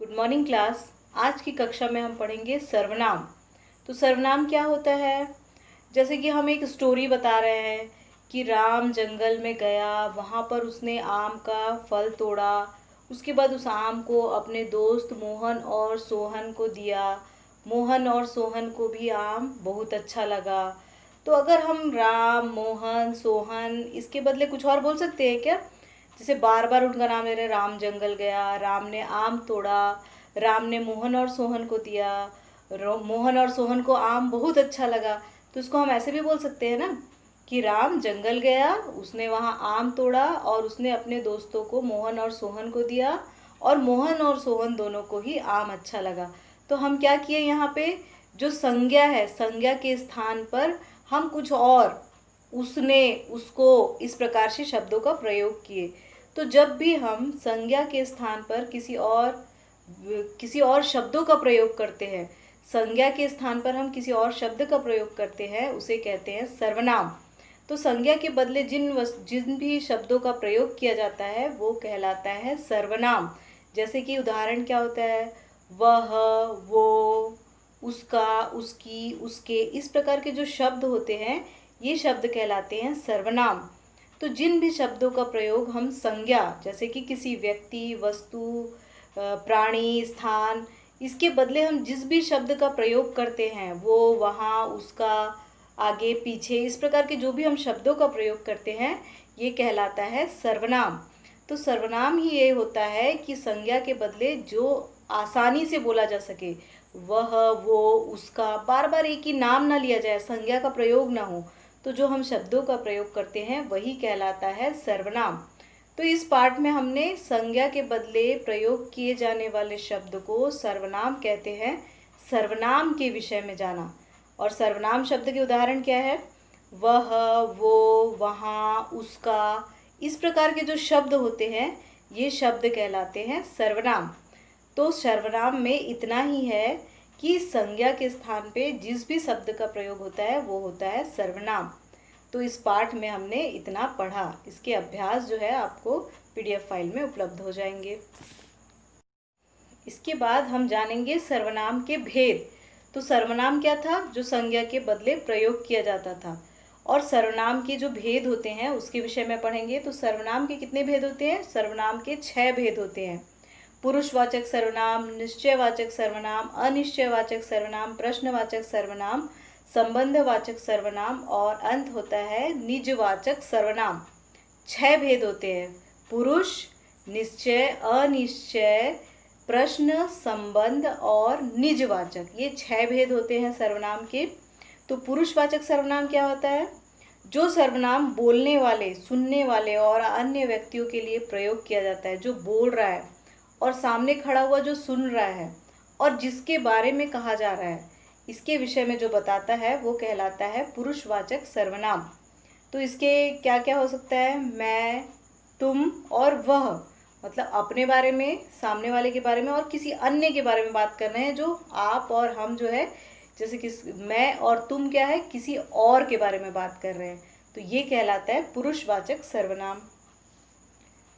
Good morning class. आज की कक्षा में हम पढ़ेंगे सर्वनाम। तो सर्वनाम क्या होता है? जैसे कि हम एक स्टोरी बता रहे हैं कि राम जंगल में गया, वहाँ पर उसने आम का फल तोड़ा, उसके बाद उस आम को अपने दोस्त मोहन और सोहन को दिया। मोहन और सोहन को भी आम बहुत अच्छा लगा। तो अगर हम राम, मोहन, सोहन इसके बदले कुछ और बोल सकते हैं क्या? जैसे बार बार उनका नाम ले रहे हैं, राम जंगल गया, राम ने आम तोड़ा, राम ने मोहन और सोहन को दिया, मोहन और सोहन को आम बहुत अच्छा लगा। तो इसको हम ऐसे भी बोल सकते हैं ना कि राम जंगल गया, उसने वहाँ आम तोड़ा और उसने अपने दोस्तों को मोहन और सोहन को दिया, और मोहन और सोहन दोनों को ही आम अच्छा लगा। तो हम क्या किए यहाँ पे, जो संज्ञा है, संज्ञा के स्थान पर हम कुछ और, उसने, उसको, इस प्रकार से शब्दों का प्रयोग किए। तो जब भी हम संज्ञा के स्थान पर किसी और शब्दों का प्रयोग करते हैं, संज्ञा के स्थान पर हम किसी और शब्द का प्रयोग करते हैं, उसे कहते हैं सर्वनाम। तो संज्ञा के बदले जिन भी शब्दों का प्रयोग किया जाता है वो कहलाता है सर्वनाम। जैसे कि उदाहरण क्या होता है, वह, वो, उसका, उसकी, उसके, इस प्रकार के जो शब्द होते हैं ये शब्द कहलाते हैं सर्वनाम। तो जिन भी शब्दों का प्रयोग हम संज्ञा, जैसे कि किसी व्यक्ति, वस्तु, प्राणी, स्थान, इसके बदले हम जिस भी शब्द का प्रयोग करते हैं, वो, वहाँ, उसका, आगे, पीछे, इस प्रकार के जो भी हम शब्दों का प्रयोग करते हैं ये कहलाता है सर्वनाम। तो सर्वनाम ही ये होता है कि संज्ञा के बदले जो आसानी से बोला जा सके, वह, वो, उसका, बार बार एक ही नाम ना लिया जाए, संज्ञा का प्रयोग ना हो, तो जो हम शब्दों का प्रयोग करते हैं वही कहलाता है सर्वनाम। तो इस पाठ में हमने संज्ञा के बदले प्रयोग किए जाने वाले शब्द को सर्वनाम कहते हैं, सर्वनाम के विषय में जाना। और सर्वनाम शब्द के उदाहरण क्या है, वह, वो, वहाँ, उसका, इस प्रकार के जो शब्द होते हैं ये शब्द कहलाते हैं सर्वनाम। तो सर्वनाम में इतना ही है कि संज्ञा के स्थान पे जिस भी शब्द का प्रयोग होता है वो होता है सर्वनाम। तो इस पाठ में हमने इतना पढ़ा। इसके अभ्यास जो है आपको पीडीएफ फाइल में उपलब्ध हो जाएंगे। इसके बाद हम जानेंगे सर्वनाम के भेद। तो सर्वनाम क्या था, जो संज्ञा के बदले प्रयोग किया जाता था। और सर्वनाम के जो भेद होते हैं उसके विषय में पढ़ेंगे। तो सर्वनाम के कितने भेद होते हैं? सर्वनाम के 6 भेद होते हैं। पुरुषवाचक सर्वनाम, निश्चयवाचक सर्वनाम, अनिश्चयवाचक सर्वनाम, प्रश्नवाचक सर्वनाम, संबंधवाचक सर्वनाम, और अंत होता है निजवाचक सर्वनाम। 6 भेद होते हैं: पुरुष, निश्चय, अनिश्चय, प्रश्न, संबंध और निजवाचक। ये 6 भेद होते हैं सर्वनाम के। तो पुरुषवाचक सर्वनाम क्या होता है? जो सर्वनाम बोलने वाले, सुनने वाले और अन्य व्यक्तियों के लिए प्रयोग किया जाता है, जो बोल रहा है और सामने खड़ा हुआ जो सुन रहा है और जिसके बारे में कहा जा रहा है, इसके विषय में जो बताता है वो कहलाता है पुरुषवाचक सर्वनाम। तो इसके क्या क्या हो सकता है? मैं, तुम और वह, मतलब अपने बारे में, सामने वाले के बारे में और किसी अन्य के बारे में बात कर रहे हैं। जो आप और हम जो है, जैसे कि मैं और तुम क्या है, किसी और के बारे में बात कर रहे हैं, तो ये कहलाता है पुरुषवाचक सर्वनाम।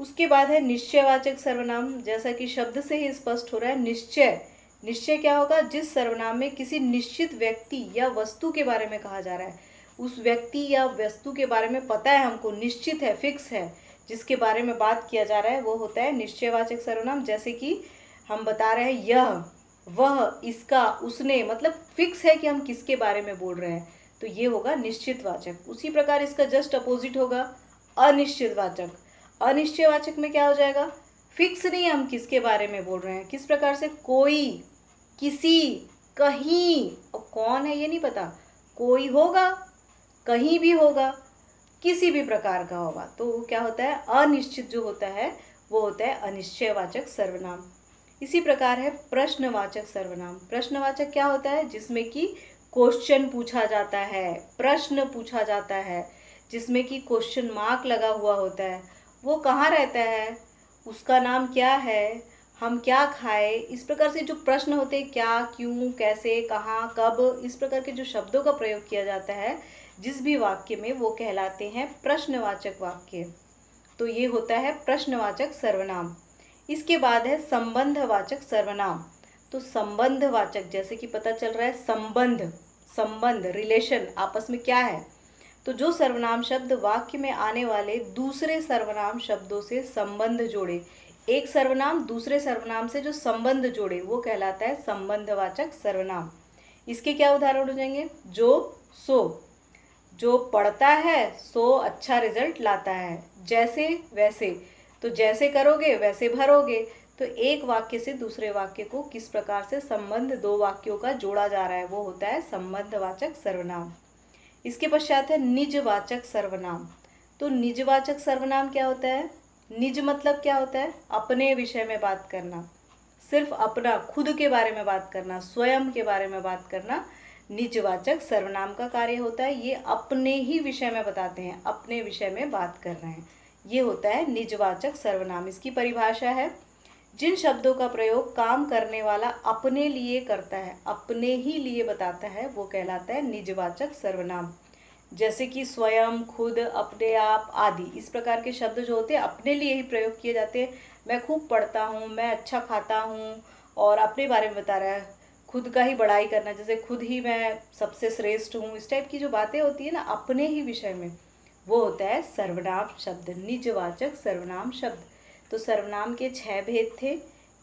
उसके बाद है निश्चयवाचक सर्वनाम। जैसा कि शब्द से ही स्पष्ट हो रहा है, निश्चय। निश्चय क्या होगा? जिस सर्वनाम में किसी निश्चित व्यक्ति या वस्तु के बारे में कहा जा रहा है, उस व्यक्ति या वस्तु के बारे में पता है हमको, निश्चित है, फिक्स है, जिसके बारे में बात किया जा रहा है वो होता है निश्चयवाचक सर्वनाम। जैसे कि हम बता रहे हैं यह, वह, इसका, उसने, मतलब फिक्स है कि हम किसके बारे में बोल रहे हैं, तो ये होगा निश्चितवाचक। उसी प्रकार इसका जस्ट अपोजिट होगा अनिश्चितवाचक। अनिश्चयवाचक में क्या हो जाएगा? फिक्स नहीं है हम किसके बारे में बोल रहे हैं। किस प्रकार से? कोई, किसी, कहीं, और कौन है ये नहीं पता, कोई होगा, कहीं भी होगा, किसी भी प्रकार का होगा, तो वो क्या होता है? अनिश्चित जो होता है वो होता है अनिश्चयवाचक सर्वनाम। इसी प्रकार है प्रश्नवाचक सर्वनाम। प्रश्नवाचक क्या होता है? जिसमें कि क्वेश्चन पूछा जाता है, प्रश्न पूछा जाता है, जिसमें कि क्वेश्चन मार्क लगा हुआ होता है। वो कहाँ रहता है, उसका नाम क्या है, हम क्या खाए, इस प्रकार से जो प्रश्न होते हैं, क्या, क्यों, कैसे, कहाँ, कब, इस प्रकार के जो शब्दों का प्रयोग किया जाता है जिस भी वाक्य में, वो कहलाते हैं प्रश्नवाचक वाक्य। तो ये होता है प्रश्नवाचक सर्वनाम। इसके बाद है संबंधवाचक सर्वनाम। तो संबंधवाचक, जैसे कि पता चल रहा है संबंध, संबंध रिलेशन आपस में क्या है, तो जो सर्वनाम शब्द वाक्य में आने वाले दूसरे सर्वनाम शब्दों से संबंध जोड़े, एक सर्वनाम दूसरे सर्वनाम से जो संबंध जोड़े वो कहलाता है संबंधवाचक सर्वनाम। इसके क्या उदाहरण हो जाएंगे? जो, सो, जो पढ़ता है सो अच्छा रिजल्ट लाता है, जैसे वैसे, तो जैसे करोगे वैसे भरोगे। तो एक वाक्य से दूसरे वाक्य को किस प्रकार से संबंध दो वाक्यों का जोड़ा जा रहा है वो होता है संबंधवाचक सर्वनाम। इसके पश्चात है निजवाचक सर्वनाम। तो निजवाचक सर्वनाम क्या होता है? निज मतलब क्या होता है? अपने विषय में बात करना, सिर्फ अपना, खुद के बारे में बात करना, स्वयं के बारे में बात करना निजवाचक सर्वनाम का कार्य होता है। ये अपने ही विषय में बताते हैं, अपने विषय में बात कर रहे हैं, ये होता है निजवाचक सर्वनाम। इसकी परिभाषा है, जिन शब्दों का प्रयोग काम करने वाला अपने लिए करता है, अपने ही लिए बताता है, वो कहलाता है निजवाचक सर्वनाम। जैसे कि स्वयं, खुद, अपने आप आदि, इस प्रकार के शब्द जो होते हैं अपने लिए ही प्रयोग किए जाते हैं। मैं खूब पढ़ता हूँ, मैं अच्छा खाता हूँ, और अपने बारे में बता रहा है, खुद का ही बड़ाई करना, जैसे खुद ही मैं सबसे श्रेष्ठ हूँ, इस टाइप की जो बातें होती है ना अपने ही विषय में, वो होता है सर्वनाम शब्द, निजवाचक सर्वनाम शब्द। तो सर्वनाम के 6 भेद थे।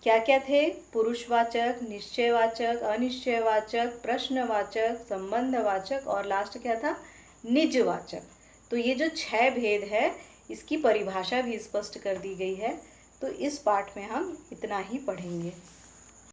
क्या क्या थे? पुरुषवाचक, निश्चयवाचक, अनिश्चयवाचक, प्रश्नवाचक, संबंधवाचक, और लास्ट क्या था? निजवाचक। तो ये जो 6 भेद है इसकी परिभाषा भी स्पष्ट कर दी गई है। तो इस पाठ में हम इतना ही पढ़ेंगे।